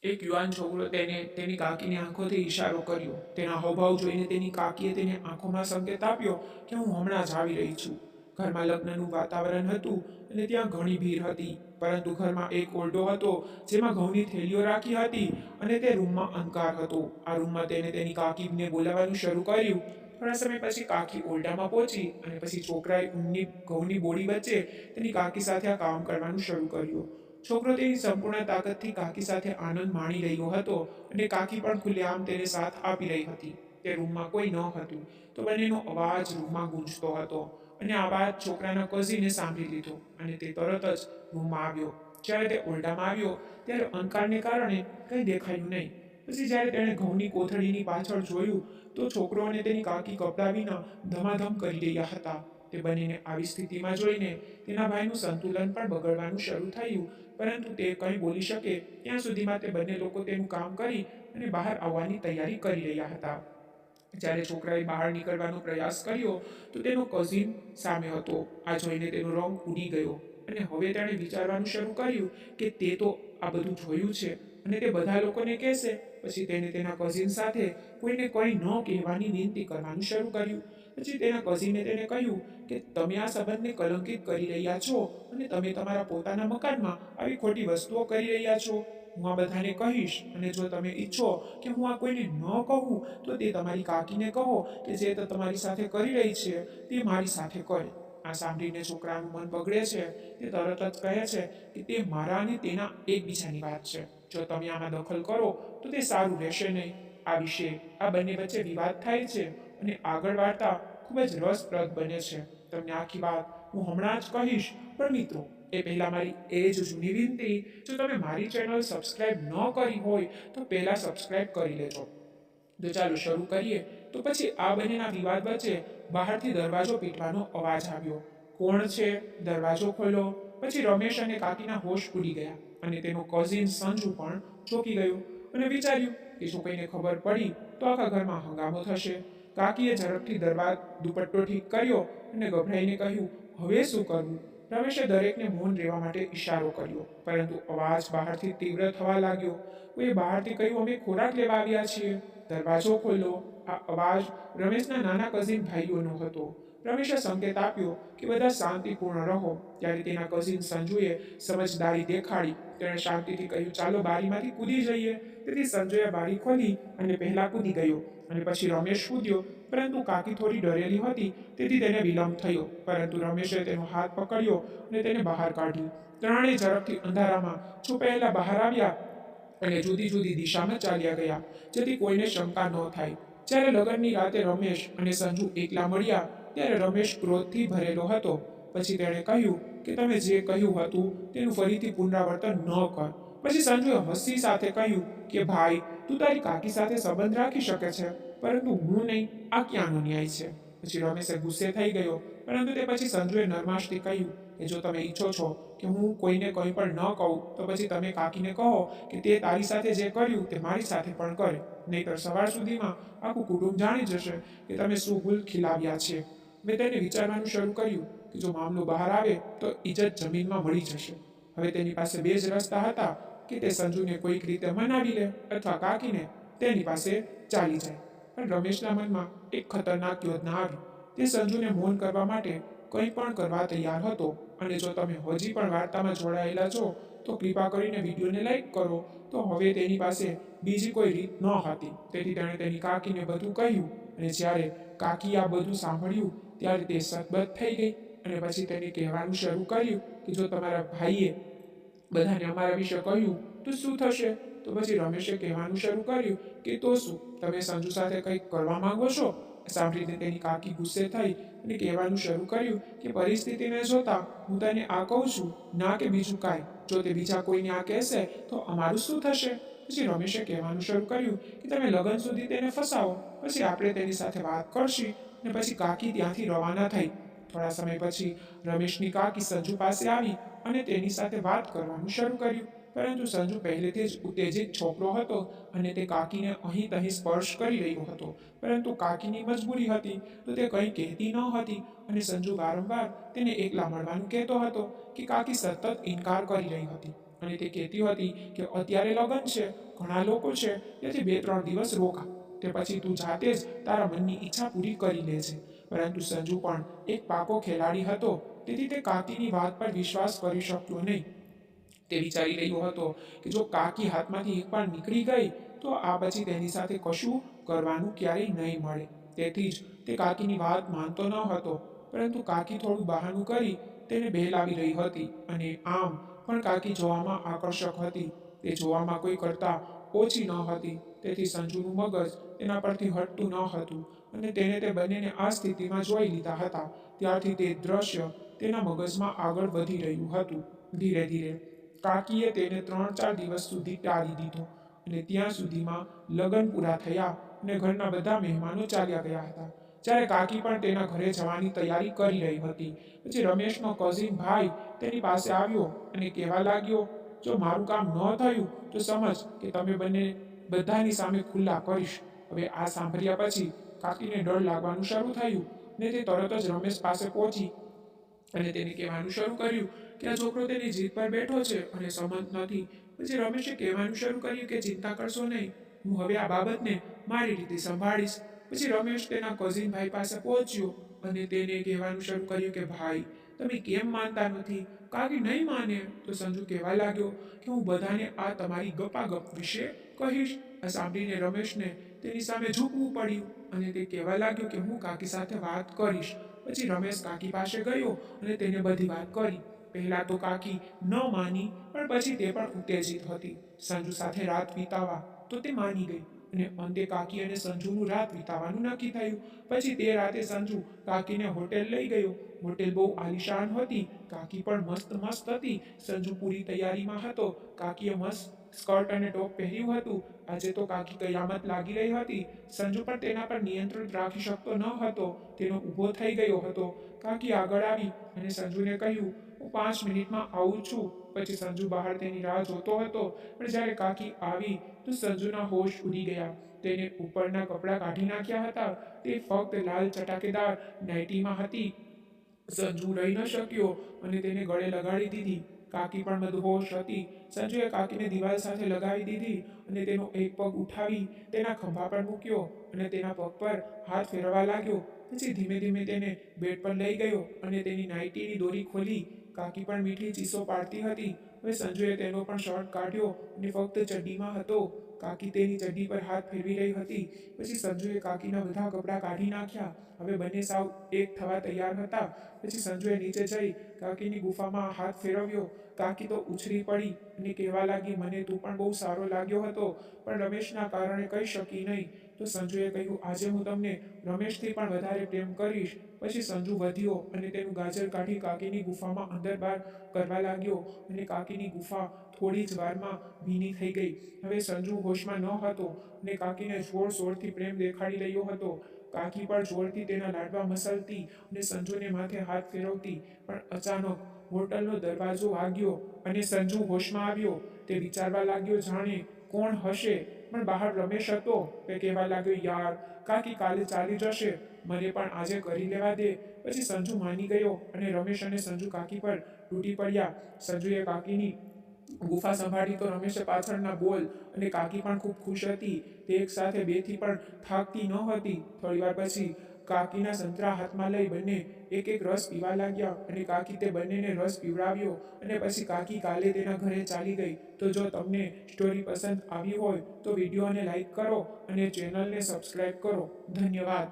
એક યુવાન છોકરો તેની કાકીની આંખોથી ઈશારો કર્યો. તેના હાવભાવ જોઈને તેની કાકીએ તેને આંખોમાં સંકેત આપ્યો કે હું હમણાં જ આવી રહી છું. ઘરમાં લગ્નનું વાતાવરણ હતું અને ત્યાં ઘણી ભીડ હતી, પરંતુ ઘરમાં એક ઓરડો હતો જેમાં ઘઉંની થેલીઓ રાખી હતી અને તે રૂમમાં અંધકાર હતો. આ રૂમમાં તેને તેની કાકીને બોલાવવાનું શરૂ કર્યું. થોડા સમય પછી કાકી ઓરડામાં પહોંચી અને પછી છોકરાએ ઊનની ઘઉંની બોરી વચ્ચે તેની કાકી સાથે આ કામ કરવાનું શરૂ કર્યું. છોકરો તેની સંપૂર્ણ તાકાતથી કાકી સાથે આનંદ માણી રહ્યો હતો અને કાકી પણ ખુલ્લેઆમ તેને સાથ આપી રહી હતી. તે રૂમમાં કોઈ ન હતું, તો બંનેનો અવાજ રૂમમાં ગૂંજતો હતો અને આ વાત છોકરાના કઝિને સાંભળી લીધો અને તે તરત જ રૂમમાં આવ્યો. જ્યારે તે ઓરડામાં આવ્યો ત્યારે અંધકારને કારણે કંઈ દેખાયું નહીં. પછી જ્યારે તેણે ઘઉંની કોથળીની પાછળ જોયું તો છોકરો અને તેની કાકી કપડાં વિના ધમાધમ કરી રહ્યા હતા. તે બંનેને આવી સ્થિતિમાં જોઈને તેના ભાઈનું સંતુલન પણ બગડવાનું શરૂ થયું, પરંતુ તે કંઈ બોલી શકે ત્યાં સુધીમાં તે બંને લોકો તેનું કામ કરી અને બહાર આવવાની તૈયારી કરી રહ્યા હતા. જ્યારે છોકરાએ બહાર નીકળવાનો પ્રયાસ કર્યો તો તેનો કઝિન સામે હતો. આ જોઈને તેનો રંગ ઉડી ગયો અને હવે તેણે વિચારવાનું શરૂ કર્યું કે તે તો આ બધું જોયું છે અને તે બધા લોકોને કહેશે. પછી તેણે તેના કઝિન સાથે કોઈને કંઈ ન કહેવાની વિનંતી કરવાનું શરૂ કર્યું. પછી તેના કઝિને તેને કહ્યું કે તમે આ સંબંધને કલંકિત કરી રહ્યા છો અને તમે તમારા પોતાના મકાનમાં આવી ખોટી વસ્તુઓ કરી રહ્યા છો. હું આ બધાને કહીશ અને જો તમે ઈચ્છો કે હું આ કોઈને ન કહું તો તે તમારી કાકીને કહો કે જે તમારી સાથે કરી રહી છે તે મારી સાથે કરે. આ સાંભળીને છોકરાનું મન બગડે છે. તે તરત જ કહે છે કે તે મારા અને તેના એકબીજાની વાત છે. જો તમે આમાં દખલ કરો તો તે સારું રહેશે નહીં. આ વિશે આ બંને વચ્ચે વિવાદ થાય છે અને આગળ વાર્તા ખૂબ જ રસપ્રદ બને છે. તમને આખી વાત હું હમણાં જ કહીશ, પણ મિત્રો એ પહેલાં મારી એ જ જૂની વિનંતી, જો તમે મારી ચેનલ સબસ્ક્રાઇબ ન કરી હોય તો પહેલાં સબસ્ક્રાઇબ કરી લેજો. તો ચાલો શરૂ કરીએ. તો પછી આ બંનેના વિવાદ વચ્ચે બહારથી દરવાજો પીટવાનો અવાજ આવ્યો. કોણ છે? દરવાજો ખોલો. પછી રમેશ અને કાકીના હોશ ઉડી ગયા અને તેનો કઝિન સંજુ પણ ચોંકી ગયો અને વિચાર્યું કે જો કોઈને ખબર પડી તો આખા ઘરમાં હંગામો થશે. કાકીએ ઝડપથી દુપટ્ટો ઠીક કર્યો અને ગભરાઈને કહ્યું, હવે શું કરવું? રમેશે દરેકને મૌન રહેવા માટે ઈશારો કર્યો, પરંતુ અવાજ બહારથી તીવ્ર થવા લાગ્યો. કોઈએ બહારથી કહ્યું, અમે ખોરાક લેવા આવ્યા છીએ, દરવાજો ખોલો. આ અવાજ રમેશના નાના કઝિન ભાઈઓનો હતો. રમેશે સંકેત આપ્યો કે બધા શાંતિપૂર્ણ રહો. ત્યારે તેના કઝિન સંજુએ સમજદારી દેખાડી. તેણે શાંતિથી કહ્યું, ચાલો બારીમાંથી કૂદી જઈએ. તેથી સંજુએ બારી ખોલી અને પહેલા કૂદી ગયો અને પછી રમેશ કૂદ્યો. પરંતુ કાકી થોડી ડરેલી હતી, તેથી તેને વિલંબ થયો, પરંતુ રમેશે તેનો હાથ પકડ્યો અને તેને બહાર કાઢ્યો. ત્રણેય ઝડપથી અંધારામાં છુપાયેલા બહાર આવ્યા અને જુદી જુદી દિશામાં ચાલ્યા ગયા, જેથી કોઈને શંકા ન થાય. જ્યારે લગ્નની રાતે રમેશ અને સંજુ એકલા મળ્યા ત્યારે રમેશ ક્રોધથી ભરેલો હતો. પછી તેણે કહ્યું કે તમે જે કહ્યું હતું તેનું ફરીથી પુનરાવર્તન ન કર. પછી સંજુએ હસી સાથે કહ્યું કે ભાઈ, તું તારી કાકી સાથે સંબંધ રાખી શકે છે, પરંતુ હું નહીં. આ ક્યાંનો ન્યાય છે? પછી રમેશે ગુસ્સે થઈ ગયો, પરંતુ તે પછી સંજુએ નરમાશથી કહ્યું કે જો તમે ઈચ્છો છો કે હું કોઈને કંઈ પણ ન કહું તો પછી તમે કાકીને કહો કે તે તારી સાથે જે કર્યું તે મારી સાથે પણ કરે. નહીંતર સવાર સુધીમાં આખું કુટુંબ જાણી જશે કે તમે શું ભૂલ ખીલાવ્યા છે. મેં તેને વિચારવાનું શરૂ કર્યું કે જો મામલો બહાર આવે તો ઇજ્જત જમીનમાં મળી જશે. હવે તેની પાસે બે જ રસ્તા હતા કે તે સંજુને કોઈક રીતે મનાવી લે અથવા કાકીને તેની પાસે ચાલી જાય. પણ રમેશના મનમાં એક ખતરનાક યોજના આવી. તે સંજુને મૌન કરવા માટે કંઈ પણ કરવા તૈયાર હતો. અને જો તમે હજી પણ વાર્તામાં જોડાયેલા છો તો કૃપા કરીને વિડીયોને લાઈક કરો. તો હવે તેની પાસે બીજી કોઈ રીત ન હતી, તેથી તેણે તેની કાકીને બધું કહ્યું. અને જ્યારે કાકી આ બધું સાંભળ્યું ત્યારે તે સતબત થઈ ગઈ અને પછી તેને કહેવાનું શરૂ કર્યું કે જો તમારા ભાઈએ બધાને અમારા વિશે કહ્યું તો શું થશે? તો પછી રમેશે કહેવાનું શરૂ કર્યું કે તો શું, તમે સંજુ સાથે કંઈક કરવા માંગો છો? સાંભળીને તેની કાકી ગુસ્સે થઈ અને કહેવાનું શરૂ કર્યું કે પરિસ્થિતિને જોતા હું તને આ કહું છું, ના કે બીજું કાંઈ. જો તે બીજા કોઈને આ કહેશે તો અમારું શું થશે? પછી રમેશે કહેવાનું શરૂ કર્યું કે તમે લગ્ન સુધી તેને ફસાવો, પછી આપણે તેની સાથે વાત કરશી. અને પછી કાકી ત્યાંથી રવાના થઈ. થોડા સમય પછી રમેશની કાકી સંજુ પાસે આવી અને તેની સાથે વાત કરવાનું શરૂ કર્યું. પરંતુ સંજુ પહેલેથી જ ઉત્તેજિત છોકરો હતો અને તે કાકીને અહીં તહીં સ્પર્શ કરી રહ્યો હતો, પરંતુ કાકીની મજબૂરી હતી તો તે કંઈ કહેતી ન હતી. અને સંજુ વારંવાર તેને એકલા મળવાનું કહેતો હતો કે કાકી સતત ઇનકાર કરી રહી હતી. અને તે કહેતી હતી કે અત્યારે લગ્ન છે, ઘણા લોકો છે, તેથી 2-3 દિવસ રોકા, તે પછી તું જાતે જ તારા મનની ઈચ્છા પૂરી કરી લેજે. પરંતુ સંજુ પણ એક પાકો ખેલાડી હતો, તેથી તે કાકીની વાત પર વિશ્વાસ કરી શક્યો નહીં. તે વિચારી રહ્યો હતો કે જો કાકી હાથમાંથી એકવાર નીકળી ગઈ તો આ પછી તેની સાથે કશું કરવાનું ક્યારેય નહીં મળે. તેથી જ તે કાકીની વાત માનતો ન હતો. પરંતુ કાકી થોડું બહાનું કરી તેને બહેલાવી રહી હતી, અને આમ પણ કાકી જોવામાં આકર્ષક હતી. તે જોવામાં કોઈ કરતાં ઓછી ન હતી, તેથી સંજુનું મગજ તેના પરથી હટતું ન હતું, અને તેણે તે બંનેને આ સ્થિતિમાં જોઈ લીધા હતા. ત્યારથી તે દ્રશ્ય તેના મગજમાં આગળ વધી રહ્યું હતું. ધીરે ધીરે કાકીએ તેને 3-4 દિવસ સુધી ટાળી દીધો, અને ત્યાં સુધીમાં લગ્ન પૂરા થયા અને ઘરના બધા મહેમાનો ચાલ્યા ગયા હતા. જ્યારે કાકી પણ તેના ઘરે જવાની તૈયારી કરી રહી હતી, પછી રમેશનો કઝિન ભાઈ તેની પાસે આવ્યો અને કહેવા લાગ્યો, જો મારું કામ ન થયું તો સમજ કે તમે બંને બધાની સામે ખુલ્લા કરીશ. હવે આ સાંભળ્યા પછી કાકીને ડર લાગવાનું શરૂ થયું, ને તે તરત જ રમેશ પાસે પહોંચી અને તેને કહેવાનું શરૂ કર્યું કે આ છોકરો તેની જીદ પર બેઠો છે અને સંમત નથી. પછી રમેશે કહેવાનું શરૂ કર્યું કે ચિંતા કરશો નહીં, હું હવે આ બાબતને મારી રીતે સંભાળીશ. પછી રમેશ તેના કઝિન ભાઈ પાસે પહોંચ્યો અને તેને કહેવાનું શરૂ કર્યું કે ભાઈ, તમે કેમ માનતા નથી? કાકી નહીં માને તો સંજુ કહેવા લાગ્યો કે હું બધાને આ તમારી ગપાગપ વિશે કહીશ. આ સાંભળીને રમેશને તેની સામે ઝૂકવું પડ્યું, અને તે કહેવા લાગ્યો કે હું કાકી સાથે વાત કરીશ. પછી રમેશ કાકી પાસે ગયો અને તેને બધી વાત કરી. પહેલા તો કાકી ન માની, પણ પછી તે પણ ઉત્તેજિત હતી સંજુ સાથે રાત વિતાવા, તો તે માની ગઈ, અને અંતે કાકી અને સંજુનું રાત વિતાવાનું નક્કી થયું. પછી તે રાતે સંજુ કાકીને હોટેલ લઈ ગયો. હોટેલ બહુ આલિશાન હતી, કાકી પણ મસ્ત મસ્ત હતી. સંજુ પૂરી તૈયારીમાં હતો. કાકીએ મસ્ત સ્કર્ટ અને ટોપ પહેર્યું હતું. આજે તો કાકી કયામત લાગી રહી હતી. સંજુ પણ તેના પર નિયંત્રણ રાખી શકતો ન હતો. તેનો ઊભો થઈ ગયો હતો. કાકી આગળ આવી અને સંજુને કહ્યું, હું 5 મિનિટમાં આવું છું. પછી સંજુ બહાર તેની રાહ જોતો હતો, પણ જ્યારે કાકી આવી તો સંજુના હોશ ઉડી ગયા. તેને ઉપરના કપડાં કાઢી નાખ્યા હતા. તે ફક્ત લાલ ચટાકેદાર નાઇટીમાં હતી. સંજુ રહી ન શક્યો અને તેને ગળે લગાડી દીધી. કાકી પણ મદહોશ હતી. સંજુએ કાકીને દિવાલ સાથે લગાવી દીધી અને તેનો એક પગ ઉઠાવી તેના ખભા પર મૂક્યો અને તેના પગ પર હાથ ફેરવવા લાગ્યો. પછી ધીમે ધીમે તેને બેડ પર લઈ ગયો અને તેની નાઇટીની દોરી ખોલી. કાકી પણ મીઠી ચીસો પાડતી હતી. હવે સંજુએ તેનો પણ શર્ટ કાઢ્યો અને ફક્ત ચડ્ડીમાં હતો. કાકી તેની ચડ્ડી પર હાથ ફેરવી રહી હતી. પછી સંજુએ કાકીના બધા કપડાં કાઢી નાખ્યા. હવે બંને સાવ એક થવા તૈયાર હતા. પછી સંજુએ નીચે જઈ કાકીની ગુફામાં હાથ ફેરવ્યો. કાકી તો ઉછળી પડી અને કહેવા લાગી, મને તું પણ બહુ સારો લાગ્યો હતો, પણ રમેશના કારણે કહી શકી નહીં. તો સંજુએ કહ્યું, આજે હું તમને રમેશથી પણ વધારે પ્રેમ કરીશ. પછી સંજુ વધ્યો અને તેનું ગાજર કાઢી કાકીની ગુફામાં અંદર બહાર કરવા લાગ્યો, અને કાકીની ગુફા થોડી જ વારમાં ભીની થઈ ગઈ. હવે સંજુ હોશમાં ન હતો અને કાકીને જોરશોરથી પ્રેમ દેખાડી રહ્યો હતો. કાકી પણ જોરથી તેના લાડવા મસલતી અને સંજુને માથે હાથ ફેરવતી. પણ અચાનક હોટલનો દરવાજો વાગ્યો અને સંજુ હોશમાં આવ્યો. તે વિચારવા લાગ્યો જાણે કોણ હશે, પણ બહાર રમેશ હતો. તે કહેવા લાગ્યો, યાર, કાકી કાલે ચાલી જશે, મને પણ આજે કરી લેવા દે. પછી સંજુ માની ગયો અને રમેશ અને સંજુ કાકી પર તૂટી પડ્યા. સંજુએ કાકીની ગુફા સંભાળી તો રમેશે પાછળના બોલ, અને કાકી પણ ખૂબ ખુશ હતી. તે એક સાથે બેથી પણ થાકતી નહોતી. થોડીવાર પછી કાકીના સંતરા હાથમાં લઈ બંને એક એક રસ પીવા લાગ્યા, અને કાકી તે બંનેને રસ પીવડાવ્યો, અને પછી કાકી કાલે તેના ઘરે ચાલી ગઈ. તો જો તમને સ્ટોરી પસંદ આવી હોય તો વિડીયોને લાઈક કરો અને ચેનલને સબસ્ક્રાઈબ કરો. ધન્યવાદ.